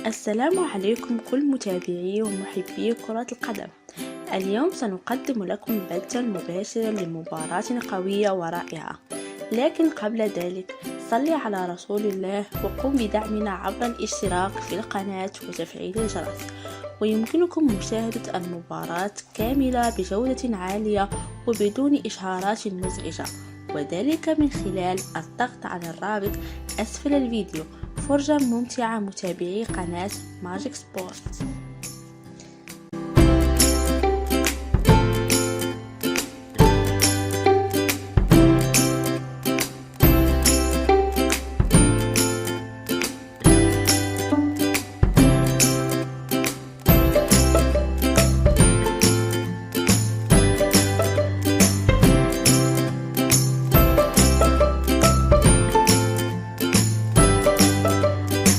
السلام عليكم كل متابعي ومحبي كرة القدم. اليوم سنقدم لكم بثا مباشرا لمباراة قوية ورائعة، لكن قبل ذلك صل على رسول الله وقم بدعمنا عبر الاشتراك في القناة وتفعيل الجرس. ويمكنكم مشاهدة المباراة كاملة بجودة عالية وبدون إشعارات مزعجة، وذلك من خلال الضغط على الرابط أسفل الفيديو. فرجة ممتعة متابعي قناة ماجيك سبورت.